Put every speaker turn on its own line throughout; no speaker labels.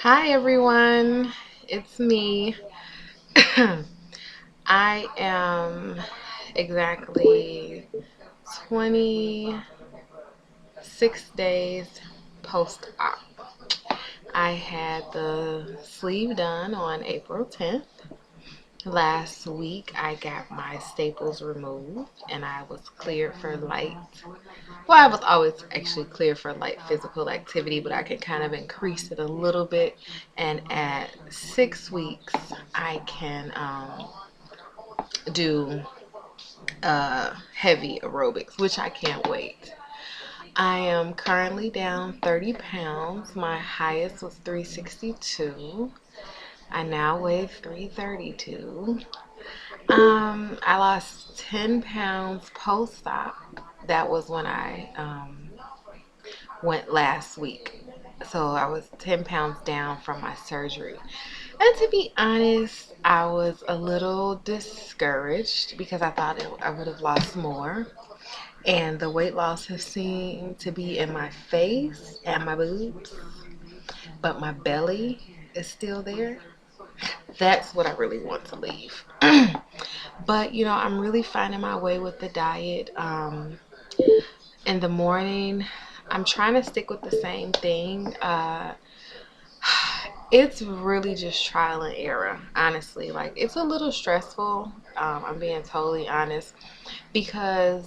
Hi everyone, it's me. I am exactly 26 days post-op. I had the sleeve done on April 10th. Last week I got my staples removed and I was cleared for light. Well, I was always actually cleared for light physical activity, but I can kind of increase it a little bit. And at 6 weeks, I can do heavy aerobics, which I can't wait. I am currently down 30 pounds. My highest was 362. I now weigh 332. I lost 10 pounds post-op. That was when I went last week. So I was 10 pounds down from my surgery. And to be honest, I was a little discouraged because I thought I would have lost more. And the weight loss has seemed to be in my face and my boobs, but my belly is still there. That's what I really want to leave. But I'm really finding my way with the diet. In the morning, I'm trying to stick with the same thing. It's really just trial and error, honestly. Like, it's a little stressful. I'm being totally honest because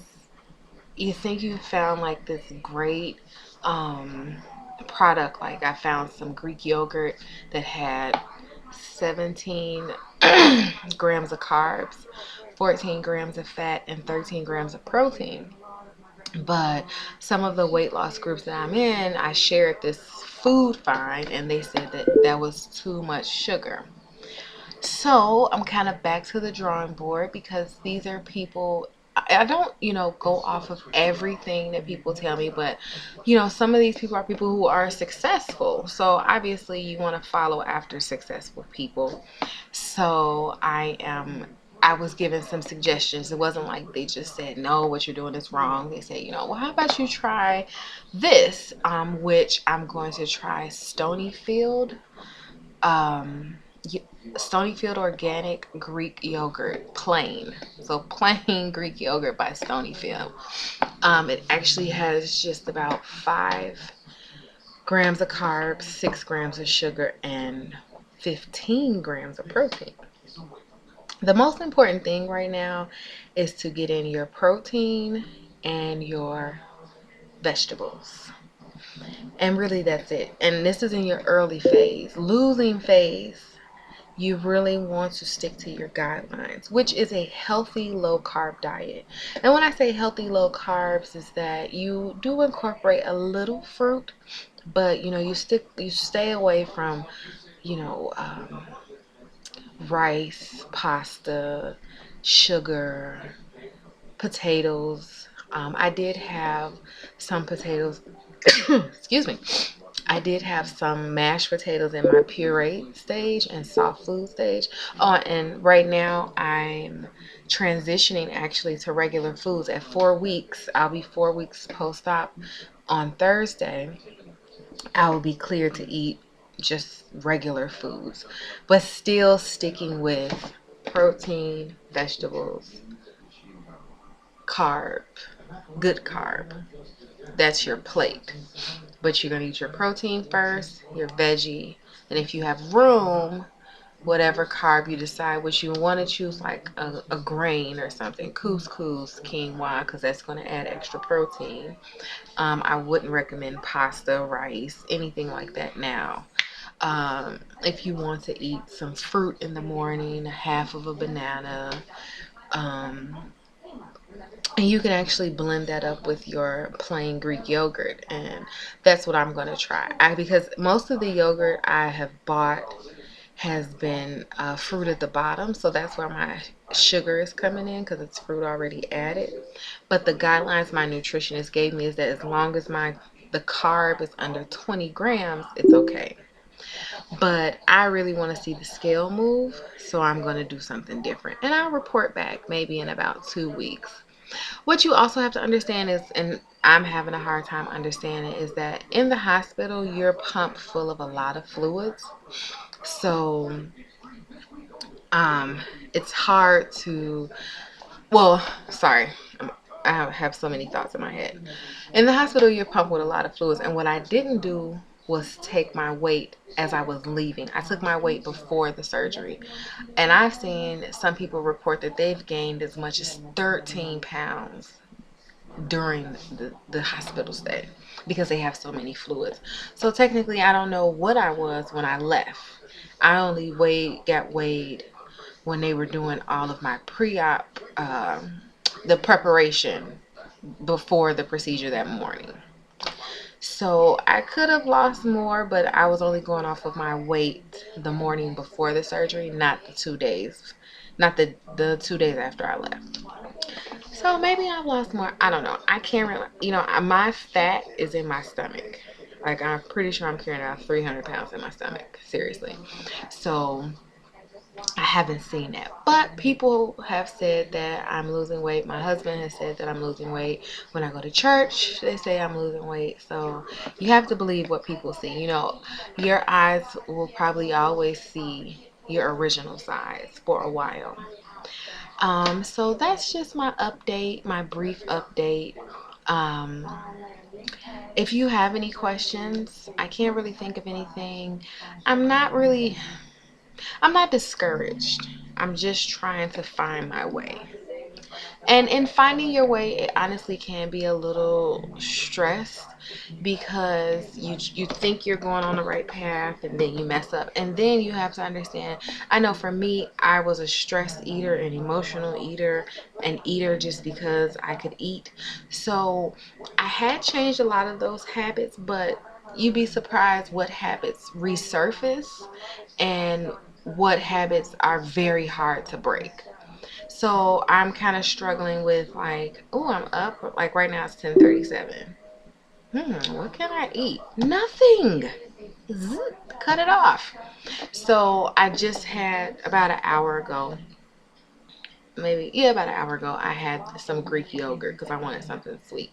you think you found like this great um, product. Like, I found some Greek yogurt that had 17 grams of carbs, 14 grams of fat, and 13 grams of protein. But some of the weight loss groups that I'm in, I shared this food find and they said that that was too much sugar. So I'm kind of back to the drawing board because these are people. I don't, go off of everything that people tell me, but some of these people are people who are successful. So obviously, you want to follow after successful people. So I was given some suggestions. It wasn't like they just said, no, what you're doing is wrong. They said, well, how about you try this, which I'm going to try Stonyfield. Um, Stonyfield organic Greek yogurt, plain. So plain Greek yogurt by Stonyfield. It actually has just about 5 grams of carbs, 6 grams of sugar, and 15 grams of protein. The most important thing right now is to get in your protein and your vegetables. And really, that's it. And this is in your early phase. Losing phase, you really want to stick to your guidelines, which is a healthy low carb diet. And when I say healthy low carbs, is that you do incorporate a little fruit, but you stay away from you know um, rice, pasta, sugar, potatoes. I did have some potatoes. Excuse me. I did have some mashed potatoes in my puree stage and soft food stage. Oh, and right now I'm transitioning actually to regular foods. At 4 weeks, I'll be 4 weeks post-op. On Thursday, I will be cleared to eat just regular foods, but still sticking with protein, vegetables, carb, good carb. That's your plate. But you're going to eat your protein first, your veggie, and if you have room, whatever carb you decide, which you want to choose, like a grain or something, couscous, quinoa, because that's going to add extra protein. I wouldn't recommend pasta, rice, anything like that now. If you want to eat some fruit in the morning, half of a banana, um, and you can actually blend that up with your plain Greek yogurt, and that's what I'm going to try. Because most of the yogurt I have bought has been fruit at the bottom, so that's where my sugar is coming in because it's fruit already added. But the guidelines my nutritionist gave me is that as long as the carb is under 20 grams, it's okay. But I really want to see the scale move, so I'm going to do something different, and I'll report back maybe in about 2 weeks. What you also have to understand is, and I'm having a hard time understanding, is that in the hospital, you're pumped full of a lot of fluids. So, um, it's hard to, well, sorry, I have so many thoughts in my head. In the hospital, you're pumped with a lot of fluids. And what I didn't do was take my weight as I was leaving. I took my weight before the surgery. And I've seen some people report that they've gained as much as 13 pounds during the hospital stay because they have so many fluids. So technically, I don't know what I was when I left. I only got weighed when they were doing all of my pre-op, the preparation before the procedure that morning. So I could have lost more, but I was only going off of my weight the morning before the surgery, not the 2 days, not the 2 days after I left. So maybe I've lost more. I don't know. I can't really, my fat is in my stomach. Like, I'm pretty sure I'm carrying out 300 pounds in my stomach. Seriously. So I haven't seen that. But people have said that I'm losing weight. My husband has said that I'm losing weight. When I go to church, they say I'm losing weight. So you have to believe what people see. Your eyes will probably always see your original size for a while. So that's just my update, my brief update. Um, if you have any questions, I can't really think of anything. I'm not really, I'm not discouraged. I'm just trying to find my way. And in finding your way, it honestly can be a little stressed because you think you're going on the right path and then you mess up. And then you have to understand, I know for me, I was a stress eater, an emotional eater, an eater just because I could eat. So I had changed a lot of those habits, but you'd be surprised what habits resurface and what habits are very hard to break. So I'm kind of struggling with, like, oh, I'm up. Like right now it's 10:37. What can I eat? Nothing. Zzz, cut it off. So I just had about an hour ago, maybe, yeah, about an hour ago, I had some Greek yogurt because I wanted something sweet.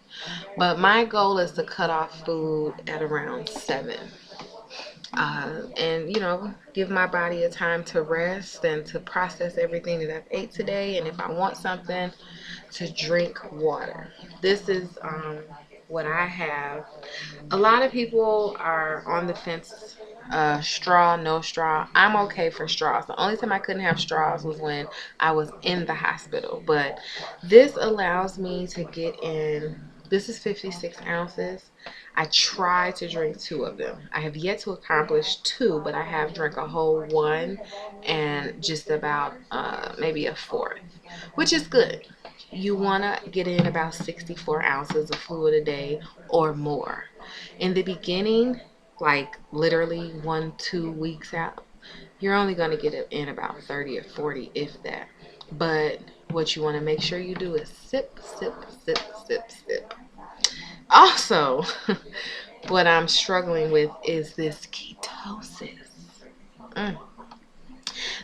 But my goal is to cut off food at around 7. And give my body a time to rest and to process everything that I've ate today, and if I want something, to drink water. This is what I have. A lot of people are on the fence, straw, no straw. I'm okay for straws. The only time I couldn't have straws was when I was in the hospital, but this allows me to get in. This is 56 ounces. I try to drink 2 of them. I have yet to accomplish 2, but I have drank a whole one and just about maybe a fourth, which is good. You want to get in about 64 ounces of fluid a day or more. In the beginning, like literally 1, 2 weeks out, you're only going to get it in about 30 or 40, if that. But what you want to make sure you do is sip, sip, sip, sip, sip. Also, what I'm struggling with is this ketosis. Mm.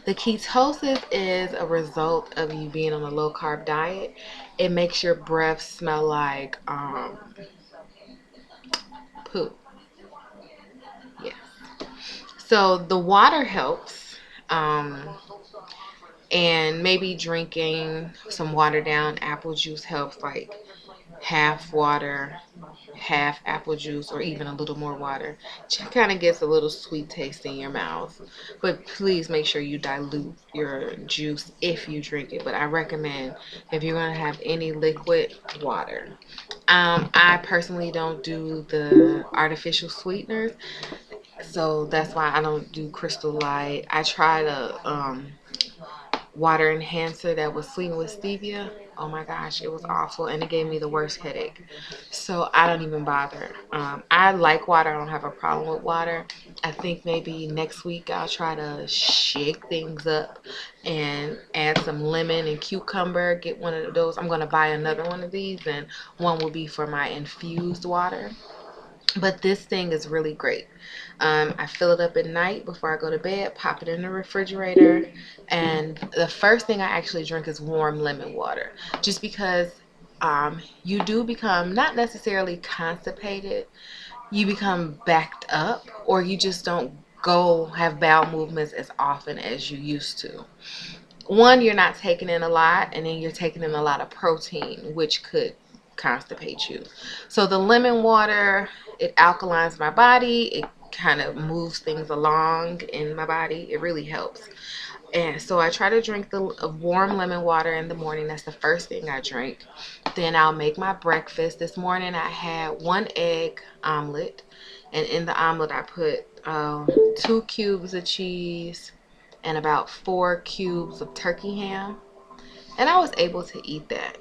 The ketosis is a result of you being on a low carb diet. It makes your breath smell like poop. Yes. So the water helps. And maybe drinking some watered down apple juice helps, like half water, half apple juice, or even a little more water. It kind of gets a little sweet taste in your mouth. But please make sure you dilute your juice if you drink it. But I recommend, if you're going to have any liquid, water. I personally don't do the artificial sweeteners, so that's why I don't do Crystal Light. I tried a water enhancer that was sweetened with stevia. Oh my gosh, it was awful, and it gave me the worst headache. So I don't even bother. I like water. I don't have a problem with water. I think maybe next week I'll try to shake things up and add some lemon and cucumber. Get one of those. I'm going to buy another one of these, and one will be for my infused water. But this thing is really great. I fill it up at night before I go to bed, pop it in the refrigerator, and the first thing I actually drink is warm lemon water. Just because you do become not necessarily constipated, you become backed up, or you just don't go have bowel movements as often as you used to. One, you're not taking in a lot, and then you're taking in a lot of protein, which could constipate you. So the lemon water, it alkalines my body. It kind of moves things along in my body. It really helps. And so I try to drink the warm lemon water in the morning. That's the first thing I drink. Then I'll make my breakfast. This morning I had 1 egg omelet, and in the omelet I put 2 cubes of cheese and about 4 cubes of turkey ham, and I was able to eat that.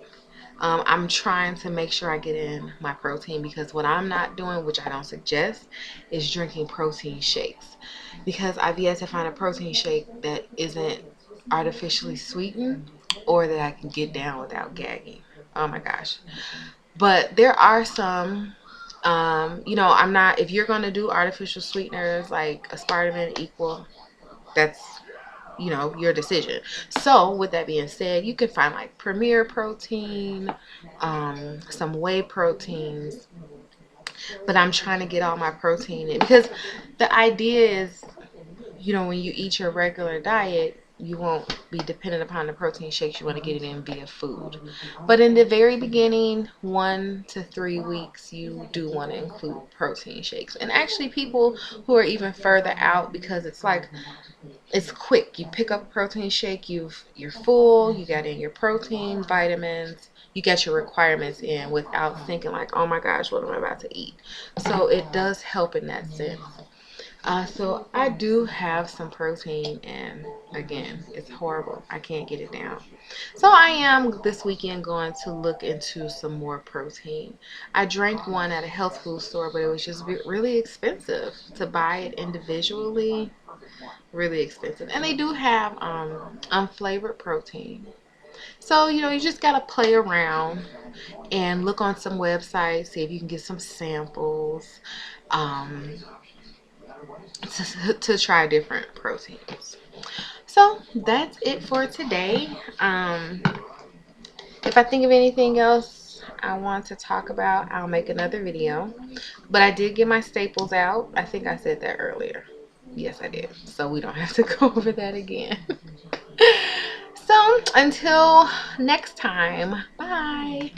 I'm trying to make sure I get in my protein, because what I'm not doing, which I don't suggest, is drinking protein shakes, because I've yet to find a protein shake that isn't artificially sweetened or that I can get down without gagging. Oh my gosh. But there are some, I'm not, if you're going to do artificial sweeteners like aspartame equal, that's your decision. So with that being said, you can find like Premier Protein, some whey proteins, but I'm trying to get all my protein in, because the idea is, when you eat your regular diet, you won't be dependent upon the protein shakes. You want to get it in via food. But in the very beginning, 1 to 3 weeks, you do want to include protein shakes. And actually people who are even further out, because it's quick. You pick up a protein shake, you're full, you got in your protein, vitamins, you get your requirements in without thinking like, oh my gosh, what am I about to eat? So it does help in that sense. So I do have some protein, and again, it's horrible. I can't get it down. So I am this weekend going to look into some more protein. I drank one at a health food store, but it was just really expensive to buy it individually. Really expensive. And they do have unflavored protein. So, you just got to play around and look on some websites, see if you can get some samples. To try different proteins. So that's it for today. If I think of anything else I want to talk about, I'll make another video. But I did get my staples out. I think I said that earlier. Yes, I did. So we don't have to go over that again. So until next time, bye.